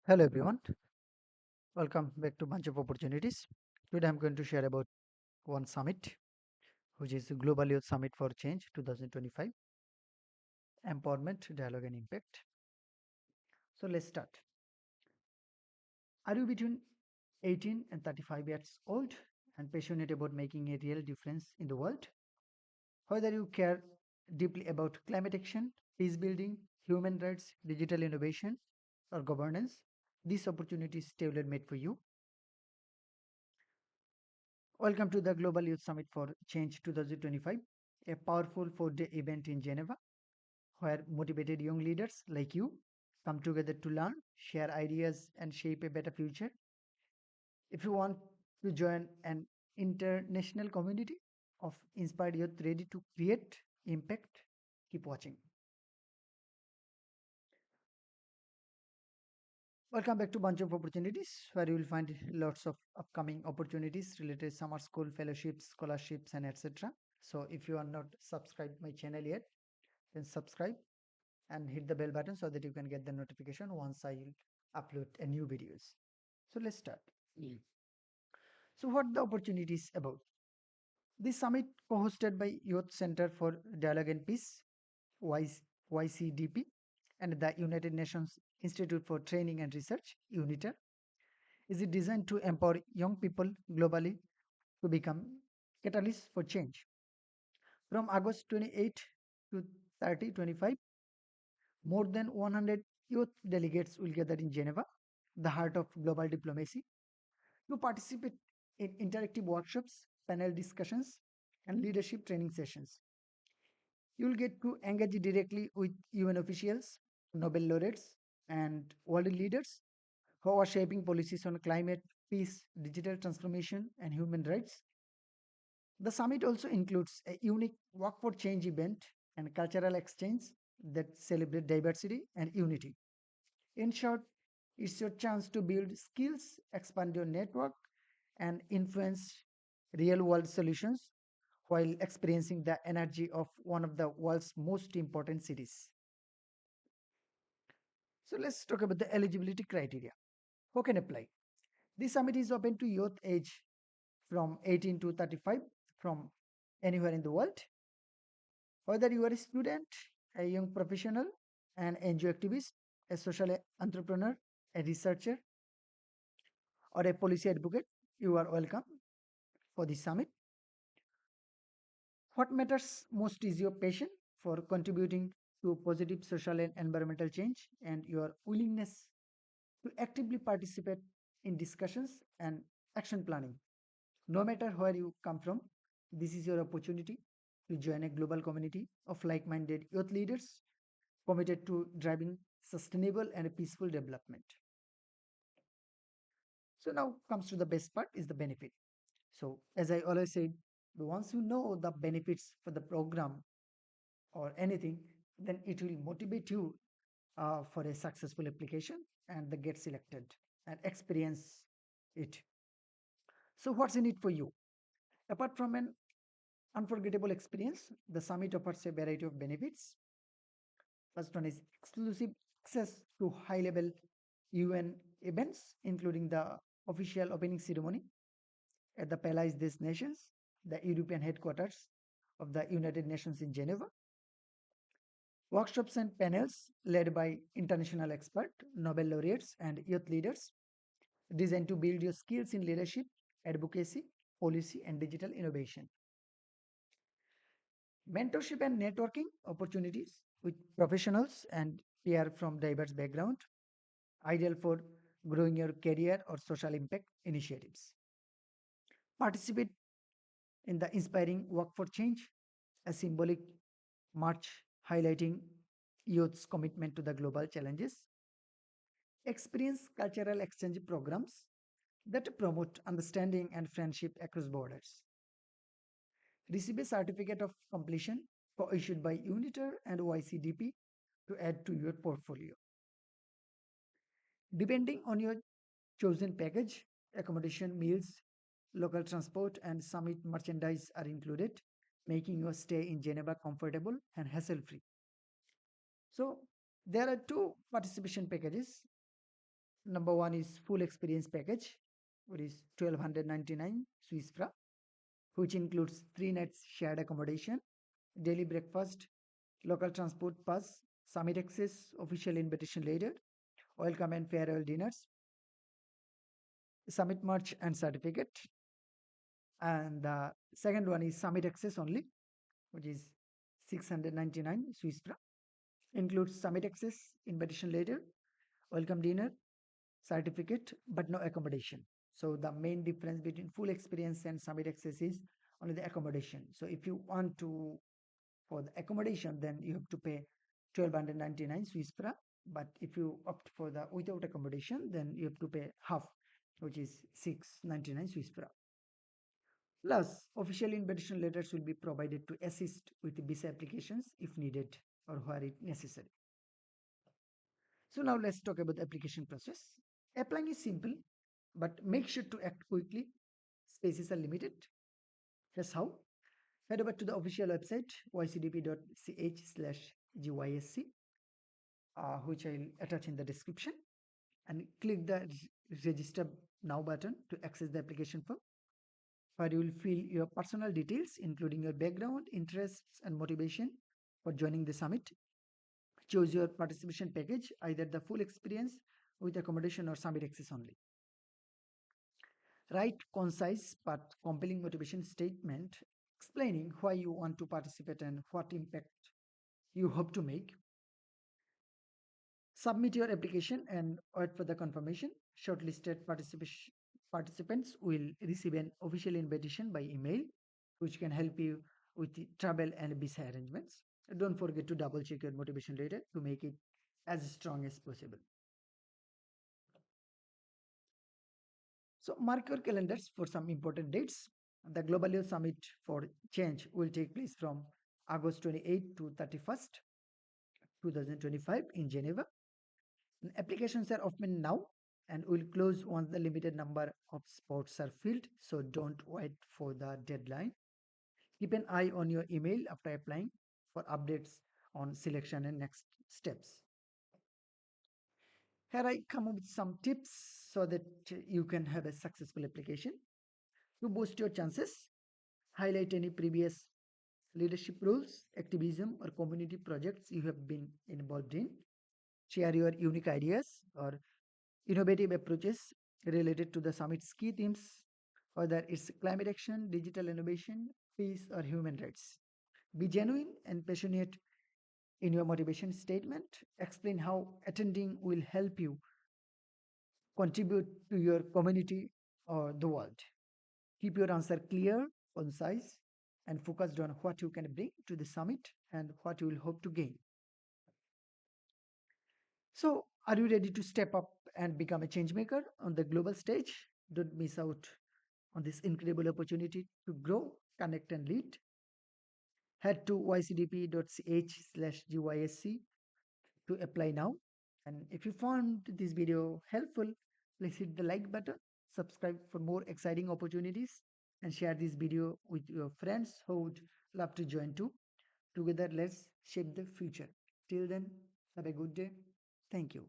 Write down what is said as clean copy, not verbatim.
Hello everyone, welcome back to Bunch of Opportunities. Today I'm going to share about one summit, which is the Global Youth Summit for Change 2025, Empowerment, Dialogue and Impact. So let's start. Are you between 18 and 35 years old and passionate about making a real difference in the world? Whether you care deeply about climate action, peace building, human rights, digital innovation, or governance, this opportunity is tailor made for you. Welcome to the Global Youth Summit for Change 2025, a powerful 4-day event in Geneva where motivated young leaders like you come together to learn, share ideas, and shape a better future. If you want to join an international community of inspired youth ready to create impact, keep watching. Welcome back to Bunch of Opportunities, where you will find lots of upcoming opportunities related to summer school fellowships, scholarships, and etc. So if you are not subscribed my channel yet, then subscribe and hit the bell button so that you can get the notification once I upload a new videos. So let's start. So what the opportunity is about? This summit co-hosted by Youth Center for Dialogue and Peace, YCDP, and the United Nations Institute for Training and Research, UNITAR, is designed to empower young people globally to become catalysts for change. From August 28 to 30, 25, more than 100 youth delegates will gather in Geneva, the heart of global diplomacy, to participate in interactive workshops, panel discussions, and leadership training sessions. You will get to engage directly with UN officials, Nobel laureates, and world leaders who are shaping policies on climate, peace, digital transformation, and human rights. The summit also includes a unique Walk for Change event and cultural exchange that celebrate diversity and unity. In short, it's your chance to build skills, expand your network, and influence real world solutions while experiencing the energy of one of the world's most important cities. So let's talk about the eligibility criteria. Who can apply? This summit is open to youth age from 18 to 35 from anywhere in the world. Whether you are a student, a young professional, an NGO activist, a social entrepreneur, a researcher, or a policy advocate, you are welcome for this summit. What matters most is your passion for contributing to positive social and environmental change and your willingness to actively participate in discussions and action planning. No matter where you come from, this is your opportunity to join a global community of like minded youth leaders committed to driving sustainable and peaceful development. So now comes to the best part is the benefit. So as I always said, once you know the benefits for the program or anything, then it will motivate you for a successful application and the get selected and experience it. So what's in it for you? Apart from an unforgettable experience, the summit offers a variety of benefits. First one is exclusive access to high-level UN events, including the official opening ceremony at the Palais des Nations, the European headquarters of the United Nations in Geneva. Workshops and panels led by international experts, Nobel laureates, and youth leaders designed to build your skills in leadership, advocacy, policy, and digital innovation. Mentorship and networking opportunities with professionals and peer from diverse background, ideal for growing your career or social impact initiatives. Participate in the Inspiring Work for Change, a symbolic march highlighting youth's commitment to the global challenges. Experience cultural exchange programs that promote understanding and friendship across borders. Receive a certificate of completion issued by UNITAR and YCDP to add to your portfolio. Depending on your chosen package, accommodation, meals, local transport, and summit merchandise are included, making your stay in Geneva comfortable and hassle free. So, there are two participation packages. Number one is full experience package, which is 1299 Swiss franc, which includes 3 nights shared accommodation, daily breakfast, local transport pass, summit access, official invitation letter, welcome and farewell dinners, summit march and certificate. And the second one is summit access only, which is 699 Swiss franc, includes summit access, invitation letter, welcome dinner, certificate, but no accommodation. So the main difference between full experience and summit access is only the accommodation. So if you want to for the accommodation, then you have to pay 1299 Swiss franc. But if you opt for the without accommodation, then you have to pay half, which is 699 Swiss franc. Plus, official invitation letters will be provided to assist with visa applications if needed or where it necessary. So now let's talk about the application process. Applying is simple, but make sure to act quickly. Spaces are limited. Here's how. Head over to the official website ycdp.ch/GYSC, which I'll attach in the description, and click the register now button to access the application form, where you will fill your personal details, including your background, interests, and motivation for joining the summit. Choose your participation package, either the full experience with accommodation or summit access only. Write concise but compelling motivation statement explaining why you want to participate and what impact you hope to make. Submit your application and wait for the confirmation. Shortlisted participants will receive an official invitation by email, which can help you with the travel and visa arrangements. Don't forget to double check your motivation letter to make it as strong as possible. So mark your calendars for some important dates. The Global Youth Summit for Change will take place from August 28 to 31st, 2025 in Geneva. Applications are open now and will close once the limited number of spots are filled, so don't wait for the deadline. Keep an eye on your email after applying for updates on selection and next steps. Here I come up with some tips so that you can have a successful application. To boost your chances, highlight any previous leadership roles, activism, or community projects you have been involved in. Share your unique ideas or innovative approaches related to the summit's key themes, whether it's climate action, digital innovation, peace, or human rights. Be genuine and passionate in your motivation statement. Explain how attending will help you contribute to your community or the world. Keep your answer clear, concise, and focused on what you can bring to the summit and what you will hope to gain. So, are you ready to step up and become a change maker on the global stage? Don't miss out on this incredible opportunity to grow, connect, and lead. Head to ycdp.ch/GYSC to apply now. And if you found this video helpful, please hit the like button, subscribe for more exciting opportunities, and share this video with your friends who would love to join too. Together, let's shape the future. Till then, have a good day. Thank you.